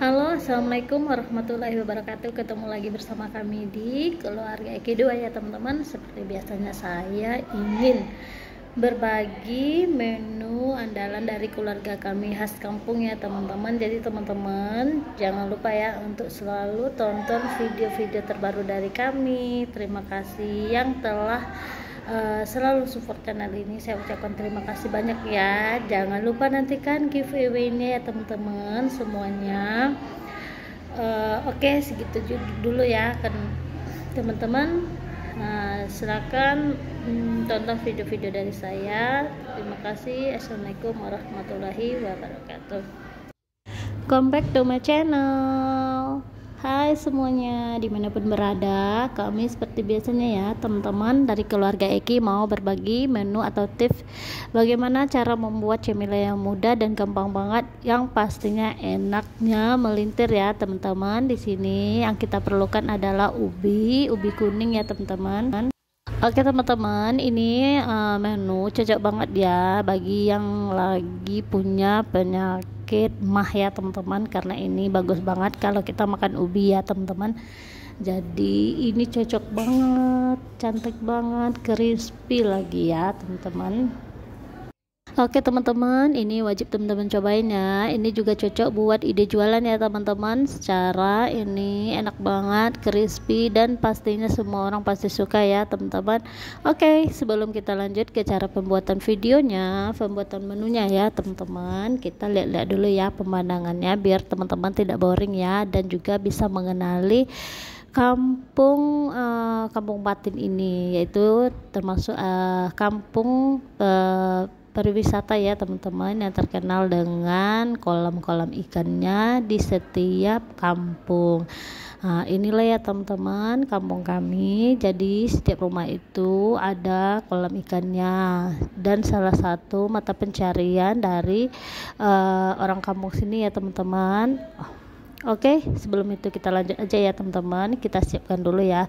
Halo, assalamualaikum warahmatullahi wabarakatuh. Ketemu lagi bersama kami di keluarga Eki2 ya teman-teman. Seperti biasanya saya ingin berbagi menu andalan dari keluarga kami khas kampung ya teman-teman. Jadi teman-teman jangan lupa ya untuk selalu tonton video-video terbaru dari kami. Terima kasih yang telah selalu support channel ini. Saya ucapkan terima kasih banyak ya. Jangan lupa nantikan giveaway-nya ya teman-teman semuanya. Oke, segitu dulu ya kan teman-teman. Silakan tonton video-video dari saya. Terima kasih. Assalamualaikum warahmatullahi wabarakatuh. Come back to my channel. Hai semuanya, dimanapun berada, kami seperti biasanya ya teman-teman dari keluarga Eki mau berbagi menu atau tips bagaimana cara membuat cemilan yang mudah dan gampang banget, yang pastinya enaknya melintir ya teman-teman. Di sini yang kita perlukan adalah ubi kuning ya teman-teman. Oke teman-teman, ini menu cocok banget ya bagi yang lagi punya penyakit mah ya teman-teman, karena ini bagus banget kalau kita makan ubi ya teman-teman. Jadi ini cocok banget, cantik banget, crispy lagi ya teman-teman. Oke teman-teman, ini wajib teman-teman cobain ya. Ini juga cocok buat ide jualan ya teman-teman. Secara ini enak banget, crispy, dan pastinya semua orang pasti suka ya teman-teman. Oke, sebelum kita lanjut ke cara pembuatan videonya, pembuatan menunya ya teman-teman, kita lihat-lihat dulu ya pemandangannya biar teman-teman tidak boring ya, dan juga bisa mengenali kampung Patin ini, yaitu termasuk kampung pariwisata ya teman-teman, yang terkenal dengan kolam-kolam ikannya di setiap kampung. Inilah ya teman-teman kampung kami. Jadi setiap rumah itu ada kolam ikannya, dan salah satu mata pencarian dari orang kampung sini ya teman-teman. Oke, sebelum itu kita lanjut aja ya teman-teman. Kita siapkan dulu ya.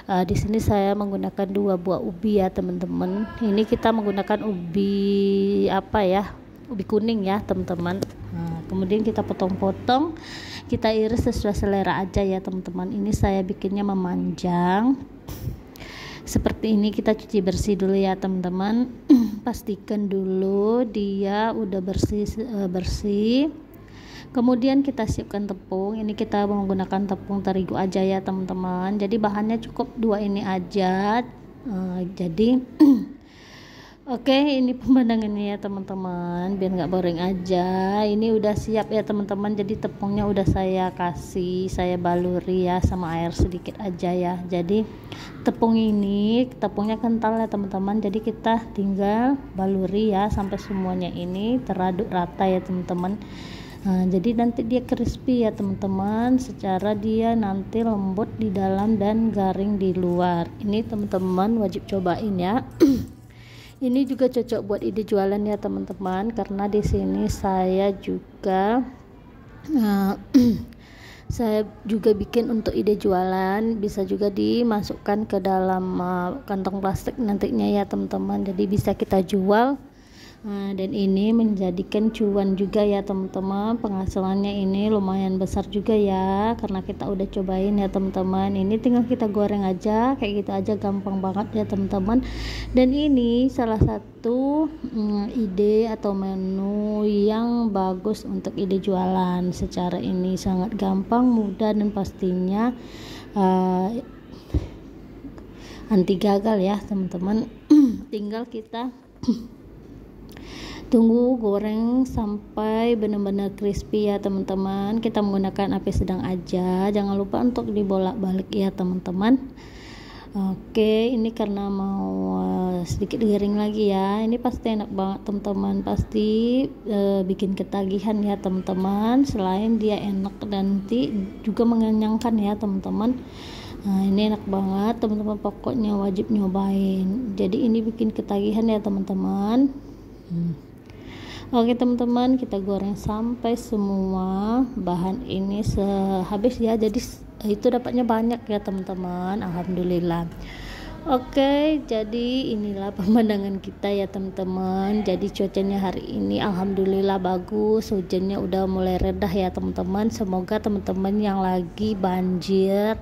Di sini saya menggunakan 2 buah ubi ya teman-teman. Ini kita menggunakan ubi apa ya? Ubi kuning ya teman-teman. Kemudian kita potong-potong, kita iris sesuai selera aja ya teman-teman. Ini saya bikinnya memanjang. Seperti ini, kita cuci bersih dulu ya teman-teman. Pastikan dulu dia udah bersih. Kemudian kita siapkan tepung. Ini kita menggunakan tepung terigu aja ya teman-teman. Jadi bahannya cukup 2 ini aja. Jadi oke, ini pemandangannya ya teman-teman, biar nggak boring aja. Ini udah siap ya teman-teman. Jadi tepungnya udah saya kasih, saya baluri ya sama air sedikit aja ya. Jadi tepungnya kental ya teman-teman. Jadi kita tinggal baluri ya sampai semuanya ini teraduk rata ya teman-teman. Jadi nanti dia crispy ya teman-teman, secara dia nanti lembut di dalam dan garing di luar. Ini teman-teman wajib cobain ya. Ini juga cocok buat ide jualan ya teman-teman, karena di sini saya juga bikin untuk ide jualan. Bisa juga dimasukkan ke dalam kantong plastik nantinya ya teman-teman, jadi bisa kita jual. Dan ini menjadikan cuan juga ya teman-teman. Penghasilannya ini lumayan besar juga ya, karena kita udah cobain ya teman-teman. Ini tinggal kita goreng aja kayak gitu aja, gampang banget ya teman-teman. Dan ini salah satu ide atau menu yang bagus untuk ide jualan. Secara ini sangat gampang, mudah, dan pastinya anti gagal ya teman-teman. Tinggal kita tunggu goreng sampai benar-benar crispy ya teman-teman. Kita menggunakan api sedang aja, jangan lupa untuk dibolak-balik ya teman-teman. Oke, ini karena mau sedikit garing lagi ya. Ini pasti enak banget teman-teman, pasti bikin ketagihan ya teman-teman. Selain dia enak, nanti juga mengenyangkan ya teman-teman. Ini enak banget teman-teman, pokoknya wajib nyobain. Jadi ini bikin ketagihan ya teman-teman. Oke teman-teman, kita goreng sampai semua bahan ini habis ya. Jadi itu dapatnya banyak ya teman-teman, alhamdulillah. Oke, jadi inilah pemandangan kita ya teman-teman. Jadi cuacanya hari ini alhamdulillah bagus, hujannya udah mulai redah ya teman-teman. Semoga teman-teman yang lagi banjir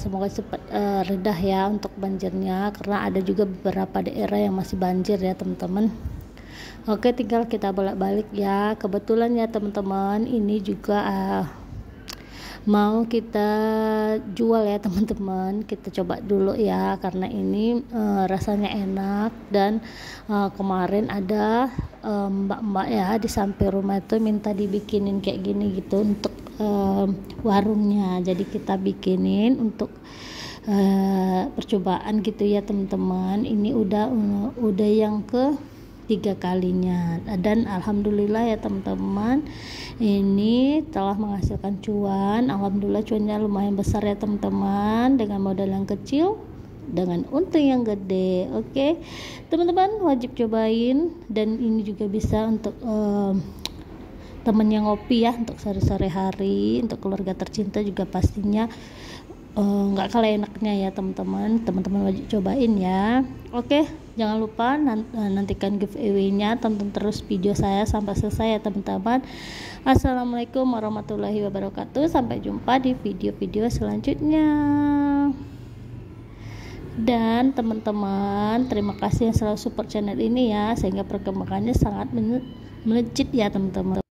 semoga cepat redah ya untuk banjirnya, karena ada juga beberapa daerah yang masih banjir ya teman-teman. Oke, tinggal kita bolak-balik ya. Kebetulan ya teman-teman, ini juga mau kita jual ya teman-teman. Kita coba dulu ya, karena ini rasanya enak. Dan kemarin ada mbak-mbak ya di samping rumah itu minta dibikinin kayak gini gitu untuk warungnya. Jadi kita bikinin untuk percobaan gitu ya teman-teman. Ini udah yang ke 3 kalinya, dan alhamdulillah ya teman-teman, ini telah menghasilkan cuan. Alhamdulillah cuannya lumayan besar ya teman-teman, dengan modal yang kecil dengan untung yang gede. Oke teman-teman, wajib cobain. Dan ini juga bisa untuk temen yang ngopi ya, untuk sore-sore hari, untuk keluarga tercinta juga pastinya nggak kalah enaknya ya teman-teman wajib cobain ya. Oke, jangan lupa nantikan giveaway-nya, tonton terus video saya sampai selesai ya teman-teman. Assalamualaikum warahmatullahi wabarakatuh, sampai jumpa di video-video selanjutnya. Dan teman-teman, terima kasih yang selalu support channel ini ya, sehingga perkembangannya sangat melejit ya teman-teman.